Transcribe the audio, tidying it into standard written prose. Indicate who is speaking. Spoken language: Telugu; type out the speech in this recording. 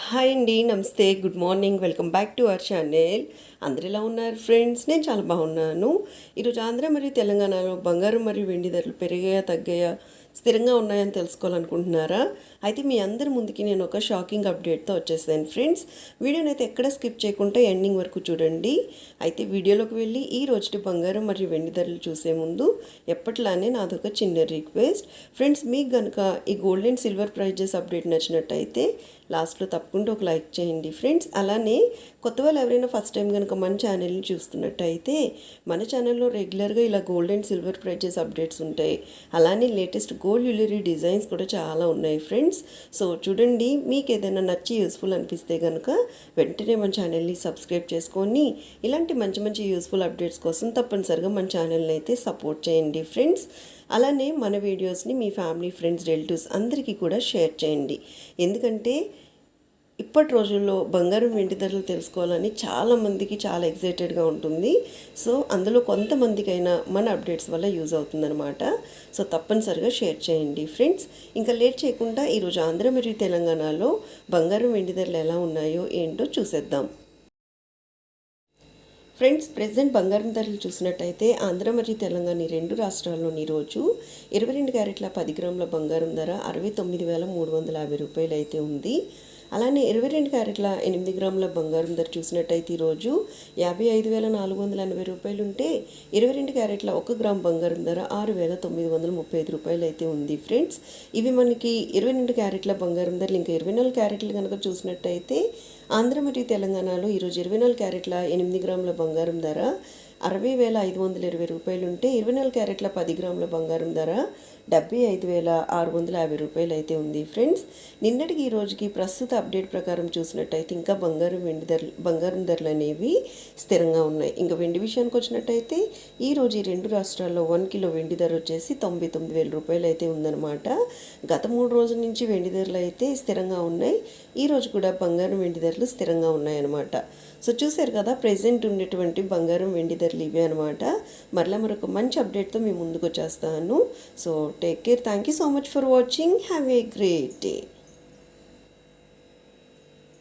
Speaker 1: హాయ్ అండి, నమస్తే, good morning, welcome back to our channel. అందరు ఎలా ఉన్నారు ఫ్రెండ్స్? నేను చాలా బాగున్నాను. ఈరోజు ఆంధ్ర మరియు తెలంగాణలో బంగారం మరియు వెండి ధరలు పెరిగాయా, తగ్గాయా, స్థిరంగా ఉన్నాయని తెలుసుకోవాలనుకుంటున్నారా? అయితే మీ అందరి ముందుకి నేను ఒక షాకింగ్ అప్డేట్తో వచ్చేసాను ఫ్రెండ్స్. వీడియోని అయితే ఎక్కడ స్కిప్ చేయకుండా ఎండింగ్ వరకు చూడండి. అయితే వీడియోలోకి వెళ్ళి ఈ రోజు బంగారం మరియు వెండి ధరలు చూసే ముందు ఎప్పట్లానే నాదొక చిన్న రిక్వెస్ట్ ఫ్రెండ్స్. మీకు కనుక ఈ gold and silver prizes update నచ్చినట్టయితే లాస్ట్లో తప్పకుండా ఒక లైక్ చేయండి ఫ్రెండ్స్. అలానే కొత్త వాళ్ళు ఎవరైనా ఫస్ట్ టైం కనుక మన ఛానల్ని చూస్తున్నట్టయితే మన ఛానల్లో రెగ్యులర్గా ఇలా gold and silver prizes updates ఉంటాయి. అలానే లేటెస్ట్ గోల్డ్ జ్యువెలరీ డిజైన్స్ కూడా చాలా ఉన్నాయి ఫ్రెండ్స్. సో చూడండి, మీకు ఏదైనా నచ్చి యూస్ఫుల్ అనిపిస్తే కనుక వెంటనే మన ఛానల్ని సబ్స్క్రైబ్ చేసుకొని ఇలాంటి మంచి మంచి యూస్ఫుల్ అప్డేట్స్ కోసం తప్పనిసరిగా మన ఛానల్ని అయితే సపోర్ట్ చేయండి ఫ్రెండ్స్. అలానే మన వీడియోస్ని మీ ఫ్యామిలీ, ఫ్రెండ్స్, రిలేటివ్స్ అందరికీ కూడా షేర్ చేయండి. ఎందుకంటే ఇప్పటి రోజుల్లో బంగారం వెండి ధరలు తెలుసుకోవాలని చాలామందికి చాలా ఎక్సైటెడ్గా ఉంటుంది. సో అందులో కొంతమందికైనా మన అప్డేట్స్ వల్ల యూజ్ అవుతుందన్నమాట. సో తప్పనిసరిగా షేర్ చేయండి ఫ్రెండ్స్. ఇంకా లేట్ చేయకుండా ఈరోజు ఆంధ్ర మరియు తెలంగాణలో బంగారం వెండి ధరలు ఎలా ఉన్నాయో ఏంటో చూసేద్దాం ఫ్రెండ్స్. ప్రెసెంట్ బంగారం ధరలు చూసినట్టయితే ఆంధ్ర మరియు తెలంగాణ ఈ రెండు రాష్ట్రాల్లోని ఈరోజు 22 క్యారెట్ల 10 గ్రాముల బంగారం ధర 69,350 రూపాయలు అయితే ఉంది. అలానే 22 క్యారెట్ల 8 గ్రాముల బంగారం ధర చూసినట్టయితే ఈరోజు 55,480 రూపాయలు ఉంటే 22 క్యారెట్ల 1 గ్రామ్ బంగారం ధర 6,935 రూపాయలు అయితే ఉంది ఫ్రెండ్స్. ఇవి మనకి 22 క్యారెట్ల బంగారం ధరలు. ఇంకా 24 క్యారెట్లు కనుక చూసినట్టయితే ఆంధ్ర మరియు తెలంగాణలో ఈరోజు 24 క్యారెట్ల 8 గ్రాముల బంగారం ధర 60,520 రూపాయలు ఉంటే 24 క్యారెట్ల 10 గ్రాముల బంగారం ధర 75,650 రూపాయలు అయితే ఉంది ఫ్రెండ్స్. నిన్నటికి ఈ రోజుకి ప్రస్తుత అప్డేట్ ప్రకారం చూసినట్టయితే ఇంకా బంగారం ధరలు అనేవి స్థిరంగా ఉన్నాయి. ఇంకా వెండి విషయానికి వచ్చినట్టయితే ఈరోజు ఈ రెండు రాష్ట్రాల్లో 1 కిలో వెండి ధర వచ్చేసి 99,000 రూపాయలు అయితే ఉందన్నమాట. గత 3 రోజుల నుంచి వెండి ధరలు అయితే స్థిరంగా ఉన్నాయి. ఈరోజు కూడా బంగారం వెండి ధరలు స్థిరంగా ఉన్నాయన్నమాట. సో చూశారు కదా, ప్రెజెంట్ ఉండేటువంటి బంగారం వెండి ధరలు ఇవే అనమాట. మరలా మరొక మంచి అప్డేట్తో మీ ముందుకు వచ్చేస్తాను. So take care. Thank you so much for watching. Have a great day.